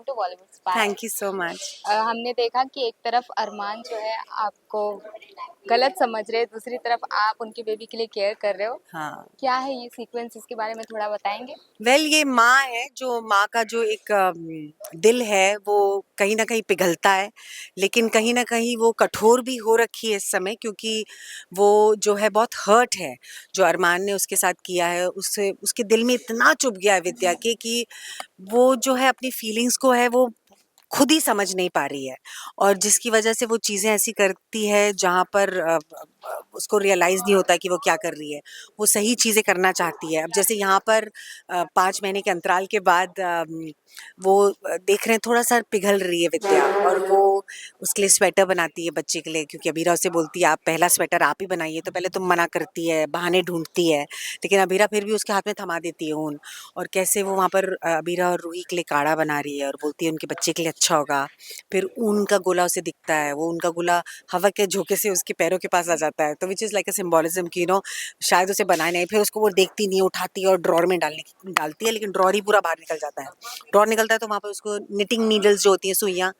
Welcome to Bollywood spy. Thank you so much. हमने देखा कि एक तरफ अरमान जो है आपको गलत समझ रहे, दूसरी तरफ आप उनके बेबी के लिए केयर कर रहे हो। हाँ, क्या है ये सीक्वेंस, इसके बारे में थोड़ा बताएंगे? ये माँ है, जो माँ का जो एक दिल है वो कहीं न कहीं पिघलता है, लेकिन कहीं न कहीं वो कठोर भी हो रखी है इस समय, क्योंकि वो जो है बहुत हर्ट है, जो अरमान ने उसके साथ किया है, उससे उसके दिल में इतना चुभ गया है विद्या के कि वो जो है अपनी फीलिंग्स को है वो खुद ही समझ नहीं पा रही है, और जिसकी वजह से वो चीज़ें ऐसी करती है जहाँ पर उसको रियलाइज़ नहीं होता कि वो क्या कर रही है। वो सही चीज़ें करना चाहती है। अब जैसे यहाँ पर 5 महीने के अंतराल के बाद वो देख रहे हैं थोड़ा-सा पिघल रही है विद्या, और वो उसके लिए स्वेटर बनाती है बच्चे के लिए, क्योंकि अबीरा उससे बोलती है आप पहला स्वेटर आप ही बनाइए, तो पहले तो मना करती है, बहाने ढूँढती है, लेकिन अबीरा फिर भी उसके हाथ में थमा देती है ऊन। और कैसे वो वहाँ पर अबीरा और रूही के लिए काढ़ा बना रही है और बोलती है उनके बच्चे के लिए अच्छा होगा। फिर ऊन का गोला उसे दिखता है, वो ऊन का गोला हवा के झोंके से उसके पैरों के पास आ जाता है, तो which is like a symbolism कि शायद उसे बनाए नहीं, फिर उसको वो देखती नहीं है, उठाती है और ड्रॉअर में डालती है, लेकिन ड्रॉअर ही पूरा बाहर निकल जाता है। ड्रॉअर निकलता है तो वहाँ पे उसको निटिंग नीडल्स जो होती हैं, सुइयाँ,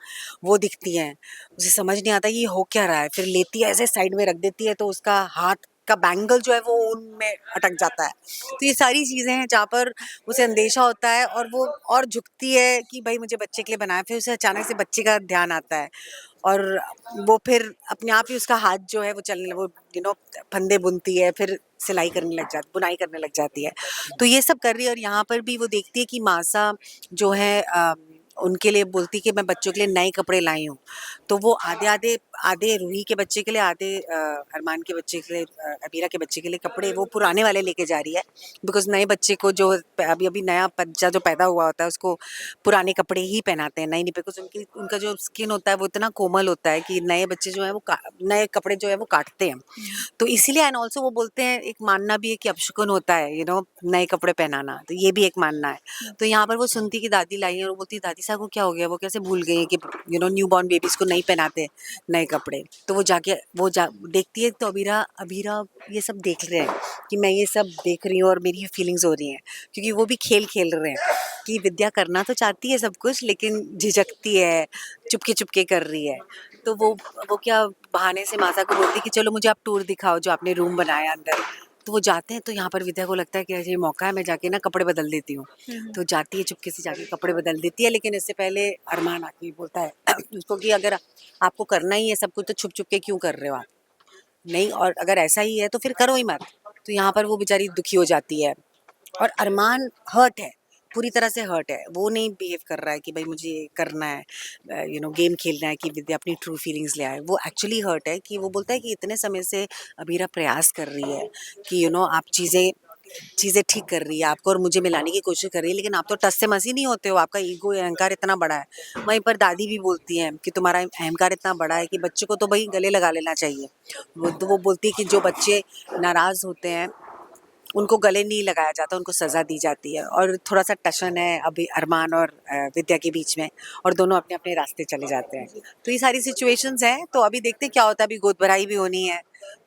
वो दिखती हैं। उसे समझ नहीं आता ये हो क्या रहा है, फिर लेती है ऐसे साइड में रख देती है, तो उसका हाथ का बैंगल जो है वो ऊन में अटक जाता है। तो ये सारी चीज़ें हैं जहाँ पर उसे अंदेशा होता है, और वो और झुकती है कि भाई मुझे बच्चे के लिए बनाया, फिर उसे अचानक से बच्चे का ध्यान आता है, और वो फिर अपने आप ही उसका हाथ जो है वो चलने, वो फंदे बुनती है, फिर सिलाई करने लग जाती, बुनाई करने लग जाती है। तो ये सब कर रही है, और यहाँ पर भी वो देखती है कि मासा जो है उनके लिए बोलती कि मैं बच्चों के लिए नए कपड़े लाई हूँ, तो वो आधे आधे आधे रूही के बच्चे के लिए, आधे अरमान के बच्चे के लिए, अबीरा के बच्चे के लिए कपड़े वो पुराने वाले लेके जा रही है, बिकॉज नए बच्चे को जो अभी अभी नया बच्चा जो पैदा हुआ होता है उसको पुराने कपड़े ही पहनाते हैं, नई नहीं, बिकॉज उनका जो स्किन होता है वो इतना कोमल होता है कि नए बच्चे जो है वो नए कपड़े जो है वो काटते हैं, तो इसीलिए। एंड ऑल्सो वो बोलते हैं, एक मानना भी है कि अपशकुन होता है नए कपड़े पहनाना, तो ये भी एक मानना है। तो यहाँ पर वो सुनती कि दादी लाई है, और वो बोलती है दादी साहब को क्या हो गया, वो कैसे भूल गई है कि न्यू बॉर्न बेबीज को नहीं पहनाते नए कपड़े। तो वो जाके देखती है, तो अबीरा अबीरा ये सब देख रहे हैं कि मैं ये सब देख रही हूँ और मेरी फीलिंग्स हो रही हैं, क्योंकि वो भी खेल खेल रहे हैं कि विद्या करना तो चाहती है सब कुछ, लेकिन झिझकती है, चुपके चुपके कर रही है। तो वो क्या बहाने से मासा को बोलती है कि चलो मुझे आप टूर दिखाओ जो आपने रूम बनाया अंदर। तो वो जाते हैं, तो यहाँ पर विद्या को लगता है कि ये मौका है, मैं जाके ना कपड़े बदल देती हूँ। तो जाती है, चुपके से जाके कपड़े बदल देती है, लेकिन इससे पहले अरमान आके बोलता है उसको कि अगर आपको करना ही है सब कुछ, तो छुप छुप के क्यों कर रहे हो आप, नहीं, और अगर ऐसा ही है तो फिर करो ही मत। तो यहाँ पर वो बेचारी दुखी हो जाती है, और अरमान हर्ट है, पूरी तरह से हर्ट है, वो नहीं बिहेव कर रहा है कि भाई मुझे ये करना है, गेम खेलना है कि विद्या अपनी ट्रू फीलिंग्स ले आए। वो एक्चुअली हर्ट है कि वो बोलता है कि इतने समय से अबीरा प्रयास कर रही है कि आप चीज़ें चीज़ें ठीक कर रही है, आपको और मुझे मिलाने की कोशिश कर रही है, लेकिन आप तो टस से मसी नहीं होते हो, आपका ईगो अहंकार इतना बड़ा है। वहीं पर दादी भी बोलती हैं कि तुम्हारा अहंकार इतना बड़ा है कि बच्चे को तो भाई गले लगा लेना चाहिए। वो बोलती है कि जो बच्चे नाराज़ होते हैं उनको गले नहीं लगाया जाता, उनको सज़ा दी जाती है, और थोड़ा-सा टशन है अभी अरमान और विद्या के बीच में, और दोनों अपने-अपने रास्ते चले जाते हैं। तो ये सारी सिचुएशंस हैं, तो अभी देखते हैं क्या होता है, अभी गोद भराई भी होनी है,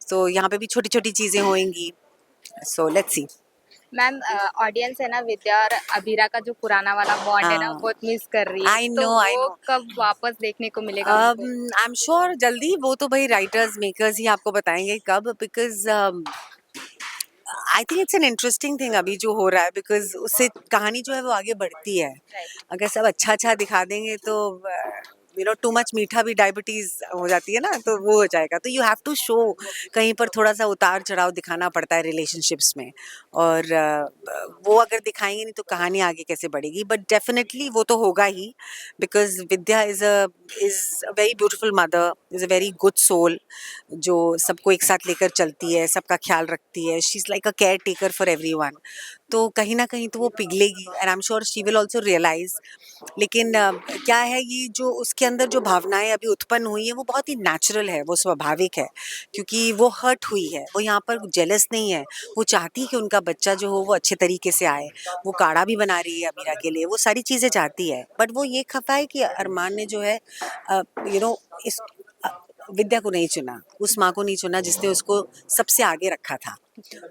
तो यहाँ पे भी छोटी-छोटी चीज़ें होएँगी, so let's see. Ma'am, audience है ना, विद्या और अबीरा का जो पुराना वाला बॉन्ड है ना, वो हाँ, बहुत मिस कर रही है, तो आई वो नो। कब वापस देखने को मिलेगा हमको? आई एम श्योर जल्दी, वो तो भाई राइटर्स मेकर्स ही आपको बताएँगे कब, because I think it's an interesting thing अभी जो हो रहा है, बिकॉज उससे कहानी जो है वो आगे बढ़ती है। राइट। अगर सब अच्छा अच्छा दिखा देंगे तो टू मच मीठा भी डायबिटीज हो जाती है ना, तो वो हो जाएगा, तो यू हैव टू शो, कहीं पर थोड़ा सा उतार चढ़ाव दिखाना पड़ता है रिलेशनशिप्स में, और वो अगर दिखाएंगे नहीं तो कहानी आगे कैसे बढ़ेगी, बट डेफिनेटली वो तो होगा ही, because Vidya is a very beautiful mother, is a very good soul, जो सबको एक साथ लेकर चलती है, सबका ख्याल रखती है, she is like a caretaker for everyone. तो कहीं ना कहीं तो वो पिघलेगी, and I am sure she will also realise. लेकिन क्या है, ये जो उसके अंदर जो भावनाएं अभी उत्पन्न हुई है वो बहुत ही नेचुरल है, वो स्वाभाविक है, क्योंकि वो हर्ट हुई है, वो यहाँ पर जेलस नहीं है, वो चाहती है कि उनका बच्चा जो हो वो अच्छे तरीके से आए, वो काढ़ा भी बना रही है अमीरा के लिए, वो सारी चीज़ें चाहती है, बट वो ये खफा है कि अरमान ने जो है यू नो इस विद्या को नहीं चुना, उस माँ को नहीं चुना जिसने उसको सबसे आगे रखा था।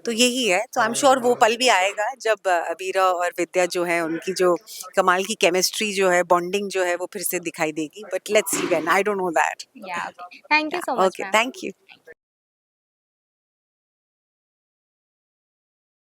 तो यही है, तो आई एम श्योर वो पल भी आएगा जब अबीरा और विद्या जो है उनकी जो कमाल की केमिस्ट्री जो है, बॉन्डिंग जो है वो फिर से दिखाई देगी, but let's see when, I don't know that. Yeah, okay. Thank you so much, okay, ma'am. Thank you.